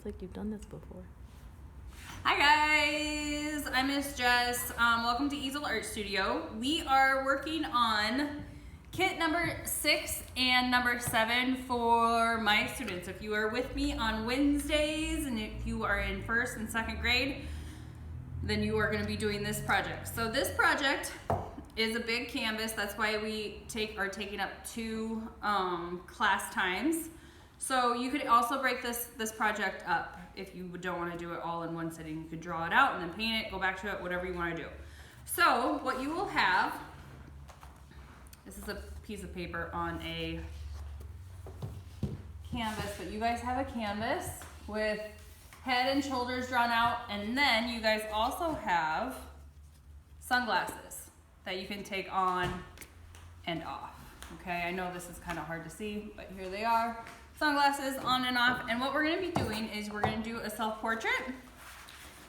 like you've done this before. Hi guys, I'm Miss Jess. Welcome to Easel Art Studio. We are working on kit number 6 and number 7 for my students. If you are with me on Wednesdays and if you are in 1st and 2nd grade, then you are going to be doing this project. So this project is a big canvas. That's why we are taking up 2 class times. So you could also break this project up. If you don't want to do it all in one sitting, you could draw it out and then paint it, go back to it, whatever you want to do. So what you will have, this is a piece of paper on a canvas, but you guys have a canvas with head and shoulders drawn out, and then you guys also have sunglasses that you can take on and off. Okay, I know this is kind of hard to see, but here they are. Sunglasses on and off, and what we're going to be doing is we're going to do a self-portrait,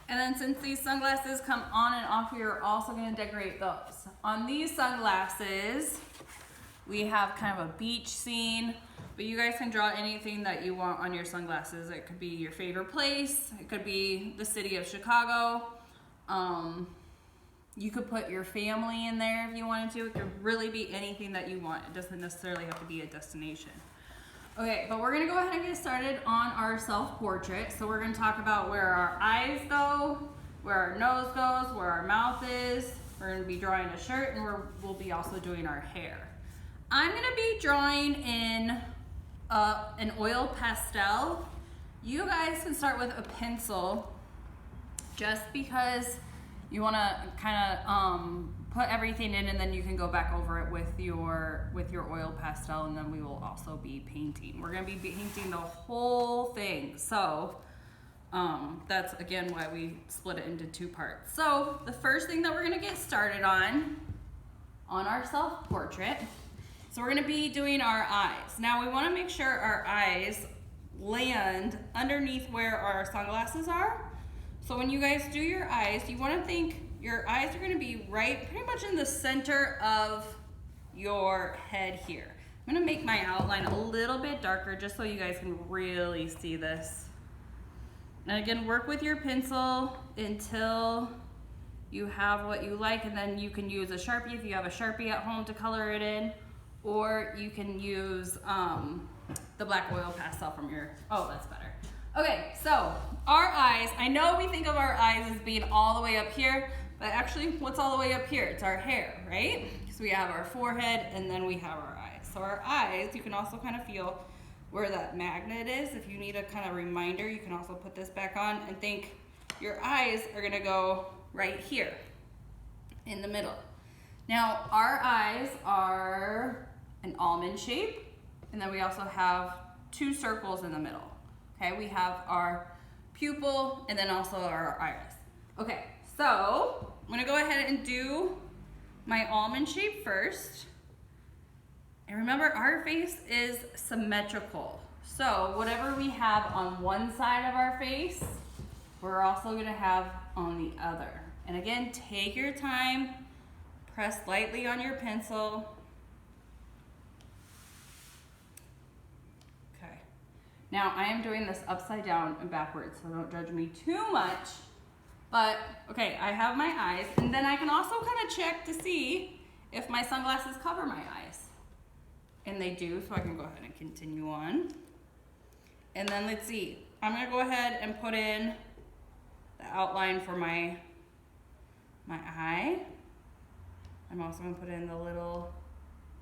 and then since these sunglasses come on and off, we are also going to decorate those. On these sunglasses, we have kind of a beach scene, but you guys can draw anything that you want on your sunglasses. It could be your favorite place, it could be the city of Chicago. You could put your family in there if you wanted to. It could really be anything that you want. It doesn't necessarily have to be a destination. Okay, but we're gonna go ahead and get started on our self-portrait. So we're gonna talk about where our eyes go, where our nose goes, where our mouth is. We're gonna be drawing a shirt, and we'll be also doing our hair. I'm gonna be drawing in an oil pastel. You guys can start with a pencil just because you wanna kinda put everything in, and then you can go back over it with your oil pastel, and then we will also be painting. We're gonna be painting the whole thing. So that's again why we split it into 2 parts. So the first thing that we're gonna get started on our self-portrait, so we're gonna be doing our eyes. Now we wanna make sure our eyes land underneath where our sunglasses are. So when you guys do your eyes, you wanna think your eyes are gonna be right pretty much in the center of your head here. I'm gonna make my outline a little bit darker just so you guys can really see this. And again, work with your pencil until you have what you like, and then you can use a Sharpie if you have a Sharpie at home to color it in, or you can use the black oil pastel from your, oh, that's better. Okay, so our eyes, I know we think of our eyes as being all the way up here, but actually, what's all the way up here? It's our hair, right? So we have our forehead, and then we have our eyes. So our eyes, you can also kind of feel where that magnet is. If you need a kind of reminder, you can also put this back on and think your eyes are gonna go right here in the middle. Now, our eyes are an almond shape, and then we also have 2 circles in the middle. Okay, we have our pupil and then also our iris. Okay. So I'm gonna go ahead and do my almond shape first. And remember, our face is symmetrical. So whatever we have on one side of our face, we're also gonna have on the other. And again, take your time, press lightly on your pencil. Okay. Now I am doing this upside down and backwards, so don't judge me too much. But, okay, I have my eyes, and then I can also kind of check to see if my sunglasses cover my eyes. And they do, so I can go ahead and continue on. And then let's see, I'm gonna go ahead and put in the outline for my eye. I'm also gonna put in the little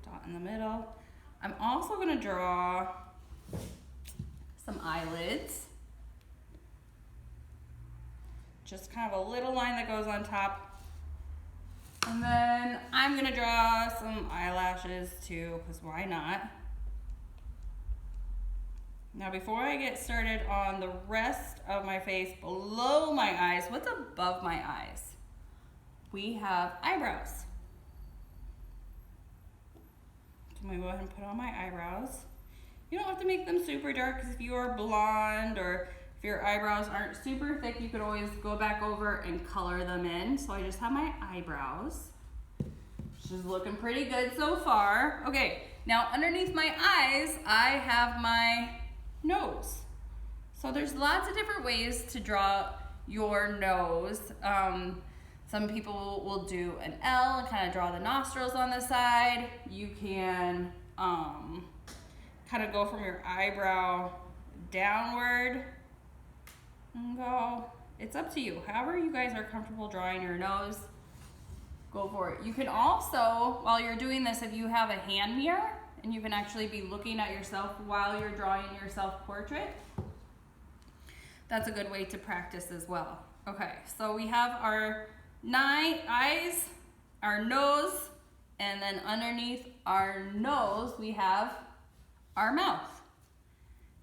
dot in the middle. I'm also gonna draw some eyelids. Just kind of a little line that goes on top. And then I'm gonna draw some eyelashes too, because why not? Now before I get started on the rest of my face below my eyes, what's above my eyes? We have eyebrows. So I'm gonna go ahead and put on my eyebrows. You don't have to make them super dark, because if you are blonde or if your eyebrows aren't super thick, you could always go back over and color them in. So I just have my eyebrows, which is looking pretty good so far. Okay, now underneath my eyes, I have my nose. So So there's lots of different ways to draw your nose. Some people will do an L and kind of draw the nostrils on the side. You can kind of go from your eyebrow downward and go. It's up to you. However you guys are comfortable drawing your nose, go for it. You can also, while you're doing this, if you have a hand mirror, and you can actually be looking at yourself while you're drawing your self-portrait, that's a good way to practice as well. Okay, so we have our 9 eyes, our nose, and then underneath our nose, we have our mouth.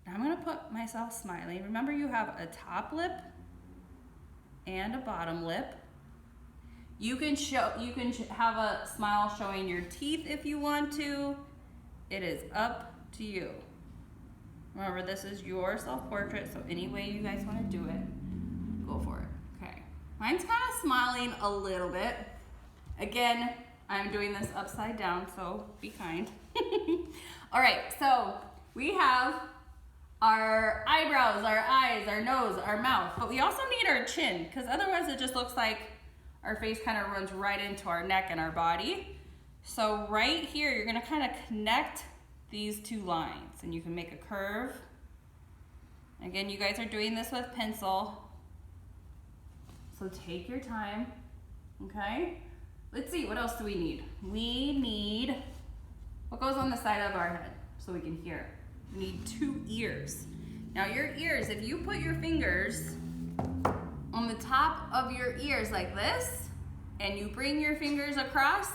Now I'm gonna put myself smiling. Remember, you have a top lip and a bottom lip. You can have a smile showing your teeth if you want to. It is up to you. Remember, this is your self-portrait, so any way you guys want to do it, go for it. Okay, mine's kind of smiling a little bit. Again, I'm doing this upside down, so be kind. All right, so we have our eyebrows, our eyes, our nose, our mouth, but we also need our chin, because otherwise it just looks like our face kind of runs right into our neck and our body. So right here, you're gonna kind of connect these 2 lines, and you can make a curve. Again, you guys are doing this with pencil, so take your time, okay? Let's see, what else do we need? We need, what goes on the side of our head so we can hear? We need 2 ears. Now your ears, if you put your fingers on the top of your ears like this, and you bring your fingers across,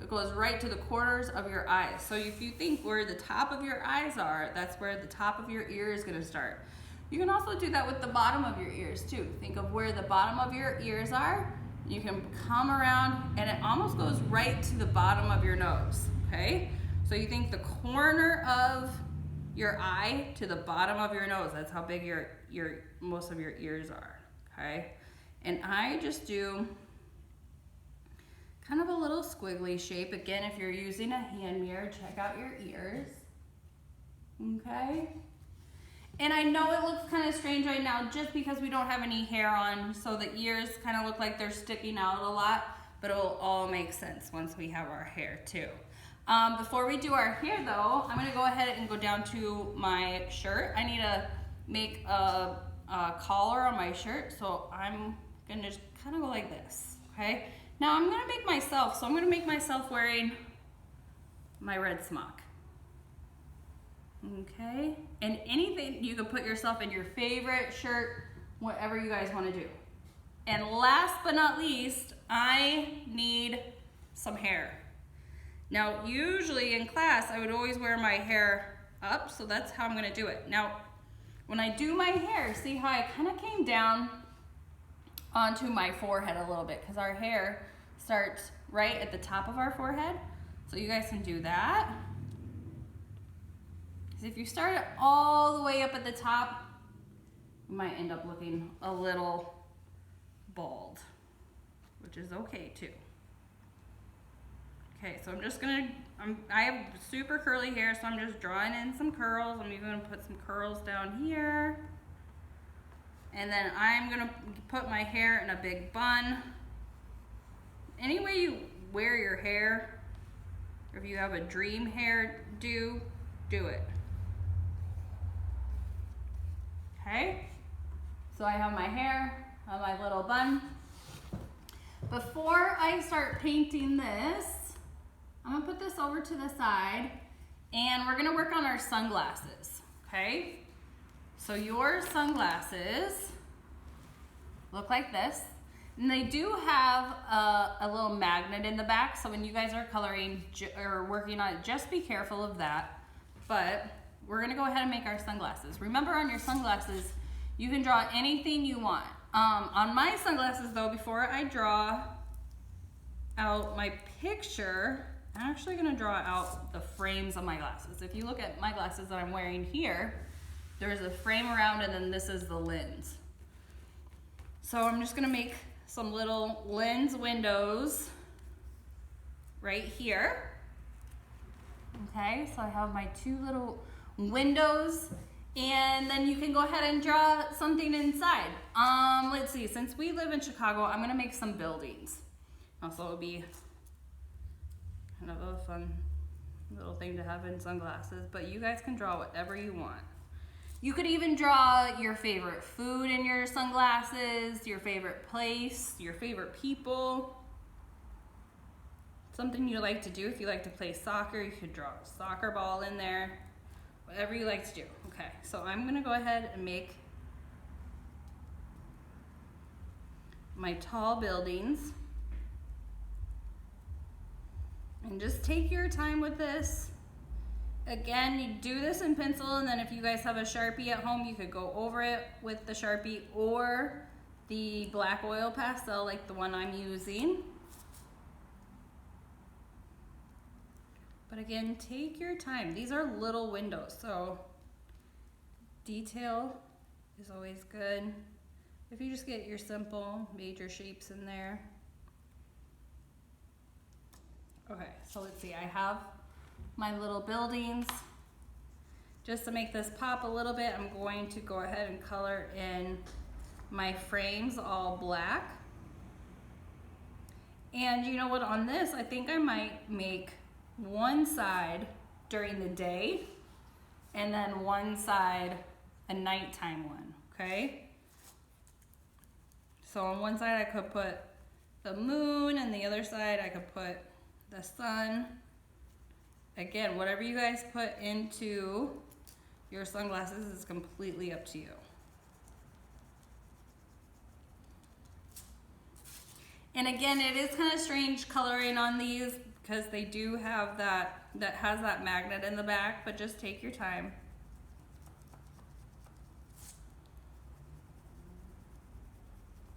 it goes right to the corners of your eyes. So if you think where the top of your eyes are, that's where the top of your ear is gonna start. You can also do that with the bottom of your ears too. Think of where the bottom of your ears are. You can come around and it almost goes right to the bottom of your nose, okay? So you think the corner of your eye to the bottom of your nose. That's how big most of your ears are, okay? And I just do kind of a little squiggly shape. Again, if you're using a hand mirror, check out your ears, okay? And I know it looks kind of strange right now just because we don't have any hair on, so the ears kind of look like they're sticking out a lot, but it will all make sense once we have our hair too. Before we do our hair though, I'm gonna go ahead and go down to my shirt. I need to make a collar on my shirt, so I'm gonna just kind of go like this, okay? Now I'm gonna make myself, so I'm gonna make myself wearing my red smock. Okay, and anything, you can put yourself in your favorite shirt, whatever you guys wanna do. And last but not least, I need some hair. Now, usually in class, I would always wear my hair up, so that's how I'm gonna do it. Now, when I do my hair, see how I kind of came down onto my forehead a little bit, because our hair starts right at the top of our forehead. So you guys can do that. Because if you start it all the way up at the top, you might end up looking a little bald, which is okay too. Okay, so I'm just gonna, I have super curly hair, so I'm just drawing in some curls. I'm even gonna put some curls down here. And then I'm gonna put my hair in a big bun. Any way you wear your hair, or if you have a dream hair do it. Okay, so I have my hair on my little bun. Before I start painting this, I'm gonna put this over to the side and we're gonna work on our sunglasses, okay? So your sunglasses look like this. And they do have a little magnet in the back, so when you guys are coloring or working on it, just be careful of that. But we're gonna go ahead and make our sunglasses. Remember, on your sunglasses, you can draw anything you want. On my sunglasses though, before I draw out my picture, I'm actually gonna draw out the frames of my glasses. If you look at my glasses that I'm wearing here, there's a frame around and then this is the lens. So I'm just gonna make some little lens windows right here. Okay, so I have my 2 little windows And then you can go ahead and draw something inside. Let's see, since we live in Chicago, I'm gonna make some buildings. Also, it'll be kind of a fun little thing to have in sunglasses, but you guys can draw whatever you want. You could even draw your favorite food in your sunglasses, your favorite place, your favorite people. Something you like to do. If you like to play soccer, you could draw a soccer ball in there. Whatever you like to do. Okay, so I'm gonna go ahead and make my tall buildings. And just take your time with this. Again, you do this in pencil, and then if you guys have a Sharpie at home, you could go over it with the Sharpie or the black oil pastel like the one I'm using. But again, take your time. These are little windows, so detail is always good. If you just get your simple major shapes in there. Okay, so let's see, I have my little buildings. Just to make this pop a little bit, I'm going to go ahead and color in my frames all black. And you know what, on this, I think I might make one side during the day and then one side a nighttime one, okay? So on one side I could put the moon, and the other side I could put the sun. Again, whatever you guys put into your sunglasses is completely up to you. And again, it is kind of strange coloring on these because they do have that has that magnet in the back, but just take your time.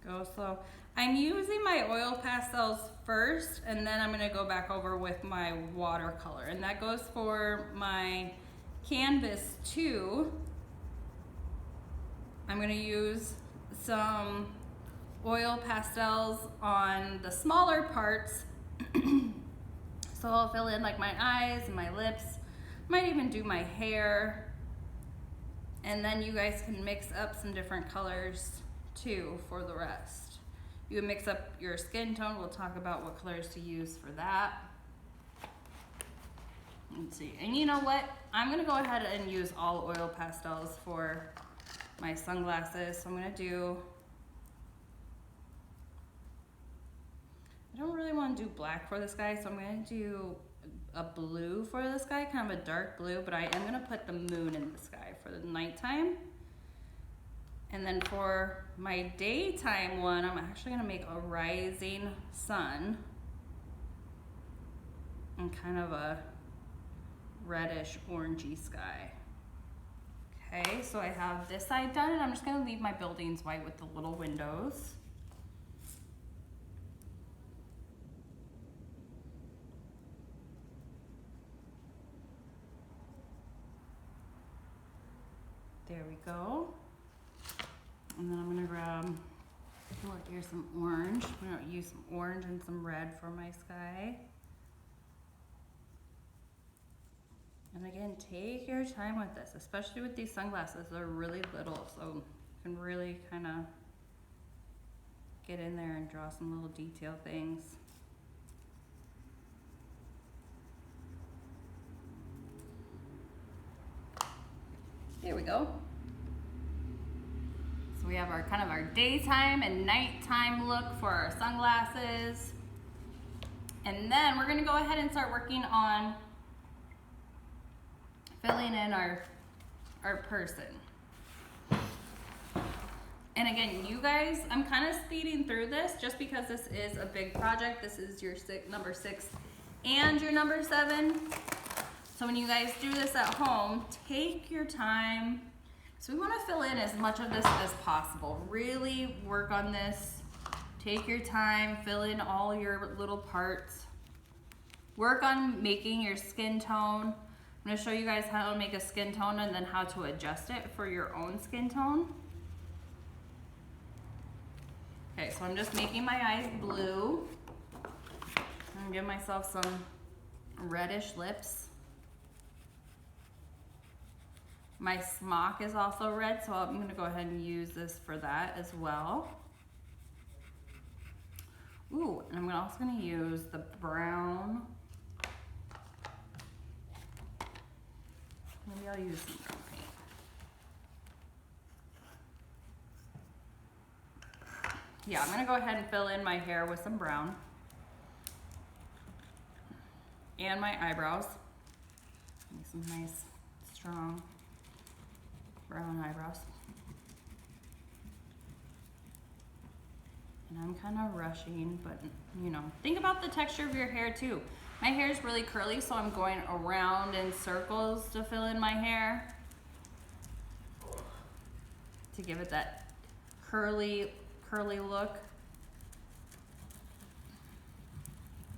Go slow. I'm using my oil pastels first, and then I'm gonna go back over with my watercolor, and that goes for my canvas too. I'm gonna use some oil pastels on the smaller parts. So I'll fill in like my eyes and my lips, might even do my hair. And then you guys can mix up some different colors too for the rest. You can mix up your skin tone. We'll talk about what colors to use for that. Let's see, and you know what? I'm gonna go ahead and use all oil pastels for my sunglasses. So I'm gonna do, I don't really want to do black for this guy, so I'm going to do a blue for this guy, kind of a dark blue, but I am going to put the moon in the sky for the nighttime. And then for my daytime one, I'm actually going to make a rising sun and kind of a reddish orangey sky. Okay, so I have this side done, and I'm just going to leave my buildings white with the little windows. There we go. And then I'm gonna grab, oh, here's some orange. I'm gonna use some orange and some red for my sky. And again, take your time with this, especially with these sunglasses. They're really little, so you can really kind of get in there and draw some little detail things. There we go. So we have our kind of our daytime and nighttime look for our sunglasses. And then we're gonna go ahead and start working on filling in our person. And again, you guys, I'm kind of speeding through this just because this is a big project. This is your number 6 and your number 7. So when you guys do this at home, take your time. So we want to fill in as much of this as possible. Really work on this. Take your time, fill in all your little parts. Work on making your skin tone. I'm going to show you guys how to make a skin tone and then how to adjust it for your own skin tone. Okay, so I'm just making my eyes blue. I'm going to give myself some reddish lips. My smock is also red, so I'm gonna go ahead and use this for that as well. Ooh, and I'm also gonna use the brown. Maybe I'll use some brown paint. Yeah, I'm gonna go ahead and fill in my hair with some brown. And my eyebrows. Make some nice, strong brown eyebrows. And I'm kind of rushing, but you know, think about the texture of your hair too. My hair is really curly, so I'm going around in circles to fill in my hair to give it that curly look.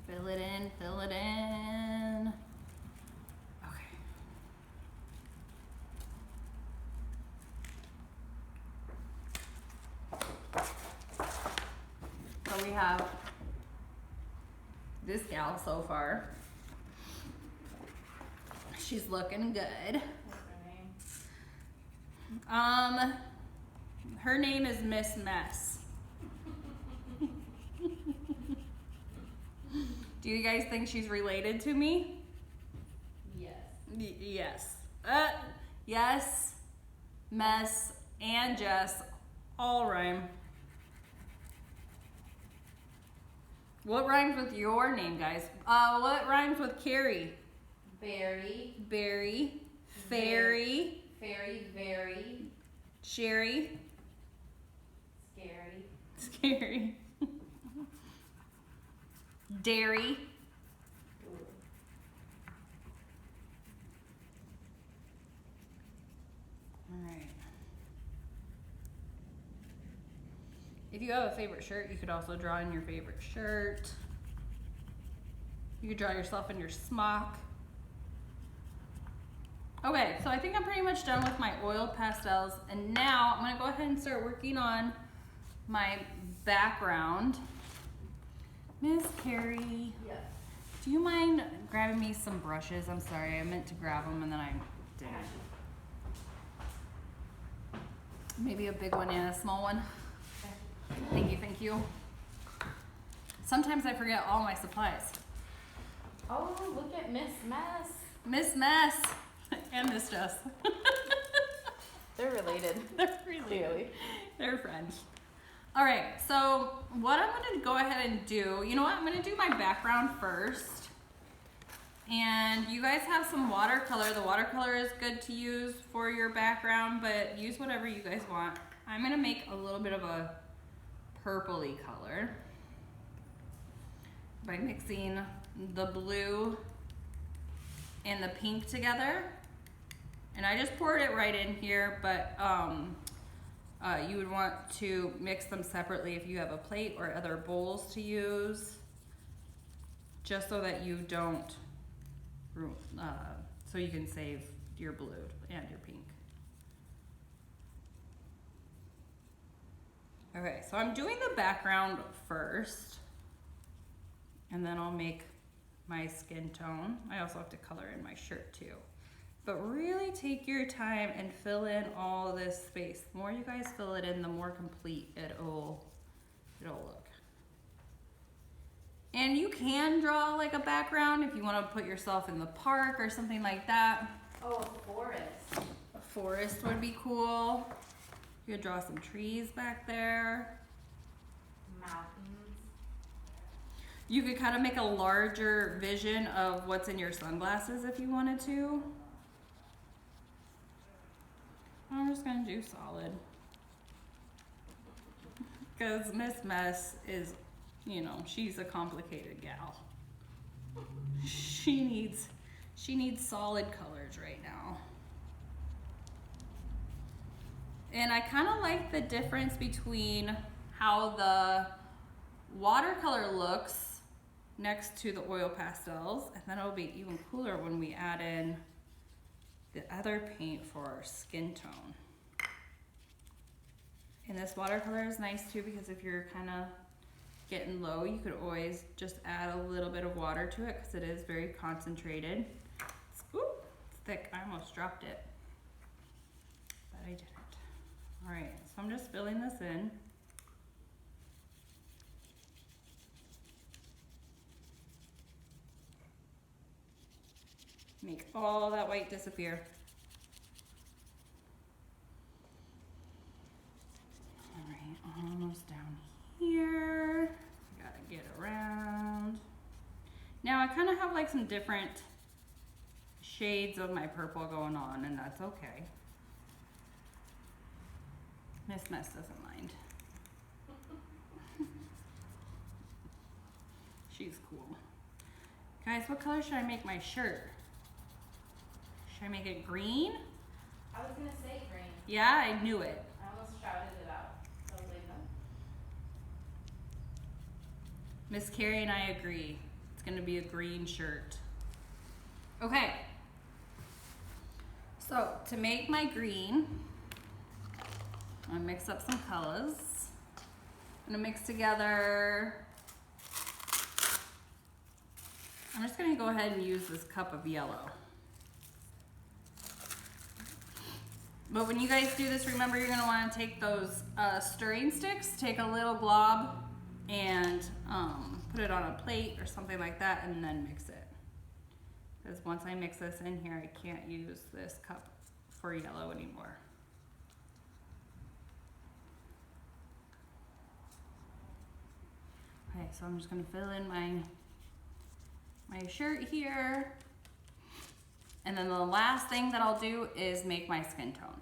Fill it in, fill it in. Okay. So we have this gal so far. She's looking good. What's her name? Her name is Miss Mess. Do you guys think she's related to me? Yes. Yes. Yes, Mess, and Jess all rhyme. What rhymes with your name, guys? What rhymes with Carrie? Berry. Berry, fairy, Fairy, very. Sherry, Scary. scary, dairy, Ooh. all right. If you have a favorite shirt, you could also draw in your favorite shirt. You could draw yourself in your smock. Okay, so I think I'm pretty much done with my oil pastels, and now I'm gonna go ahead and start working on my background. Miss Carrie, Yes. do you mind grabbing me some brushes? I'm sorry, I meant to grab them and then I didn't. Maybe a big one and a small one. Thank you, thank you. Sometimes I forget all my supplies. Oh, look at Miss Mess. Miss Mess and Miss Jess. They're related. They're really, Clearly. they're friends. All right, so what I'm gonna go ahead and do, you know what? I'm gonna do my background first. And you guys have some watercolor. The watercolor is good to use for your background, but use whatever you guys want. I'm gonna make a little bit of a purpley color by mixing the blue and the pink together. And I just poured it right in here, but you would want to mix them separately if you have a plate or other bowls to use, just so that you don't, so you can save your blue and your pink. Okay, so I'm doing the background first, and then I'll make my skin tone. I also have to color in my shirt too. But really take your time and fill in all this space. The more you guys fill it in, the more complete it'll look. And you can draw like a background if you want to put yourself in the park or something like that. Oh, a forest. A forest would be cool. You could draw some trees back there. Mountains. You could kind of make a larger vision of what's in your sunglasses if you wanted to. I'm just gonna do solid. Because Miss Mess is, you know, she's a complicated gal. She needs solid colors right now. And I kind of like the difference between how the watercolor looks next to the oil pastels, and then it'll be even cooler when we add in the other paint for our skin tone. And this watercolor is nice too, because if you're kind of getting low, you could always just add a little bit of water to it, because it is very concentrated. It's thick. I almost dropped it. I did it. All right, so I'm just filling this in. Make all that white disappear. All right, almost down here. Gotta get around. Now I kind of have like some different shades of my purple going on, and that's okay. Miss Mess doesn't mind. She's cool. Guys, what color should I make my shirt? Should I make it green? I was gonna say green. Yeah, I knew it. I almost shouted it out. So I was like, no. Miss Carrie and I agree. It's gonna be a green shirt. Okay. So to make my green, I'm gonna mix up some colors. I'm gonna mix together. I'm just gonna go ahead and use this cup of yellow. But when you guys do this, remember you're gonna wanna take those stirring sticks, take a little glob and put it on a plate or something like that and then mix it. Because once I mix this in here, I can't use this cup for yellow anymore. Okay, so I'm just gonna fill in my shirt here. And then the last thing that I'll do is make my skin tone.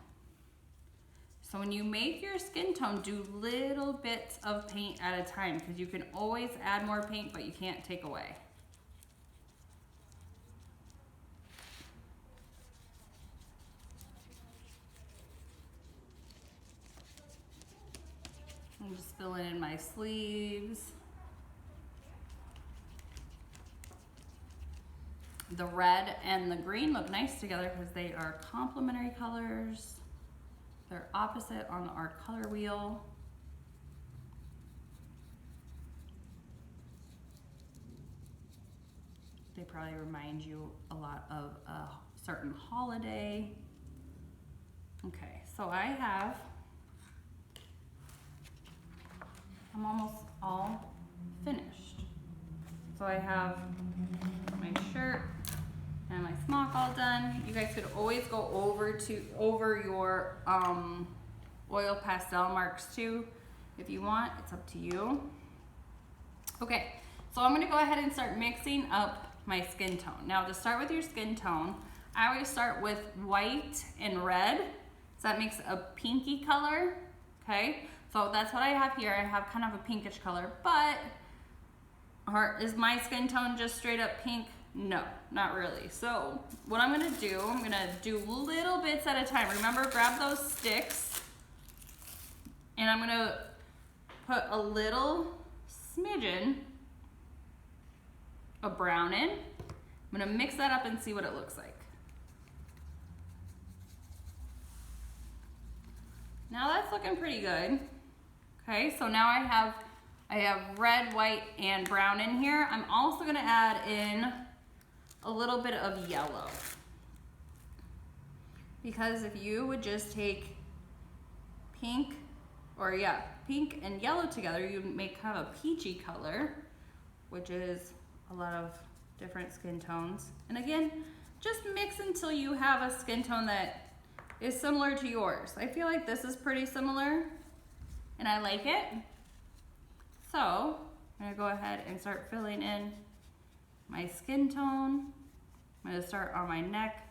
So when you make your skin tone, do little bits of paint at a time because you can always add more paint, but you can't take away. I'm just filling in my sleeves. The red and the green look nice together because they are complementary colors. They're opposite on our color wheel. They probably remind you a lot of a certain holiday. Okay, so I'm almost all finished. So I have my shirt and my smock all done. You guys could always go over your oil pastel marks too if you want. It's up to you. Okay, so I'm gonna go ahead and start mixing up my skin tone. Now to start with your skin tone, I always start with white and red. So that makes a pinky color, okay? So that's what I have here. I have kind of a pinkish color, but is my skin tone just straight up pink? No, not really. So what I'm gonna do little bits at a time. Remember, grab those sticks and I'm gonna put a little smidgen of brown in. I'm gonna mix that up and see what it looks like. Now that's looking pretty good. Okay, so now I have red, white, and brown in here. I'm also gonna add in a little bit of yellow. Because if you would just take pink and yellow together, you'd make kind of a peachy color, which is a lot of different skin tones. And again, just mix until you have a skin tone that is similar to yours. I feel like this is pretty similar and I like it. So I'm gonna go ahead and start filling in my skin tone. I'm gonna start on my neck.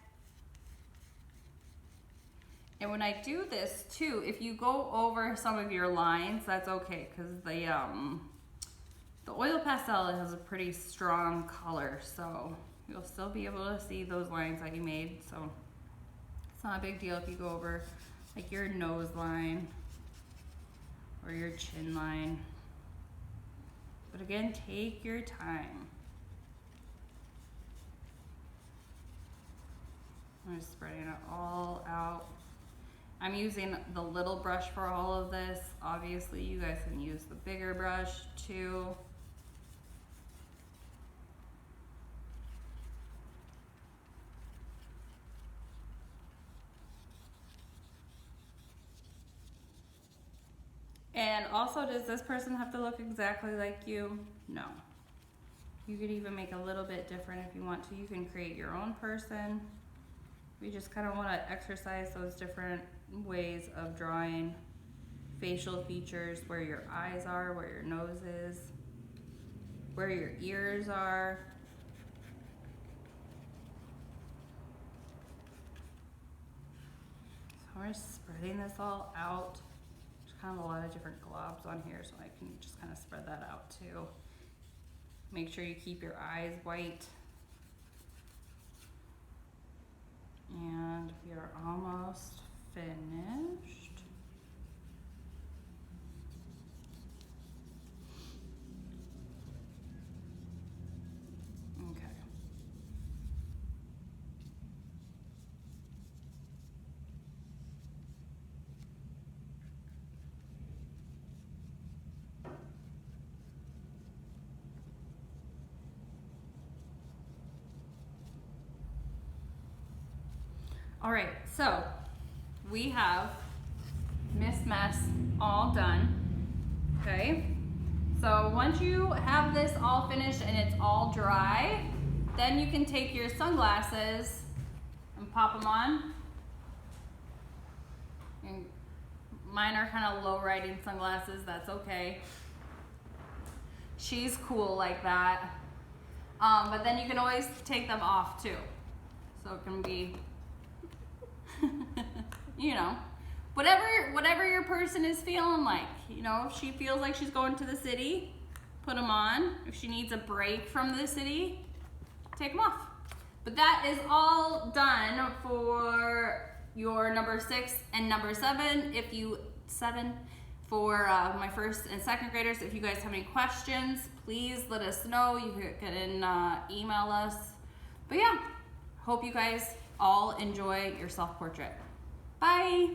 And when I do this too, if you go over some of your lines, that's okay, because the oil pastel has a pretty strong color, so you'll still be able to see those lines that you made. So it's not a big deal if you go over like your nose line or your chin line. But again, take your time. I'm just spreading it all out. I'm using the little brush for all of this. Obviously, you guys can use the bigger brush too. And also, does this person have to look exactly like you? No. You could even make a little bit different if you want to. You can create your own person. We just kind of want to exercise those different ways of drawing facial features, where your eyes are, where your nose is, where your ears are. So we're just spreading this all out. There's kind of a lot of different globs on here, so I can just kind of spread that out too. Make sure you keep your eyes white. And we are almost finished. Okay. All right, so we have Miss Mess all done, okay? So once you have this all finished and it's all dry, then you can take your sunglasses and pop them on. And mine are kind of low riding sunglasses, that's okay. She's cool like that. But then you can always take them off too. So it can be you know, whatever your person is feeling like. You know, if she feels like she's going to the city, put them on. If she needs a break from the city, take them off. But that is all done for your number 6 and number 7. For my first and second graders, if you guys have any questions, please let us know. You can email us. But yeah, hope you guys all enjoy your self-portrait. Bye.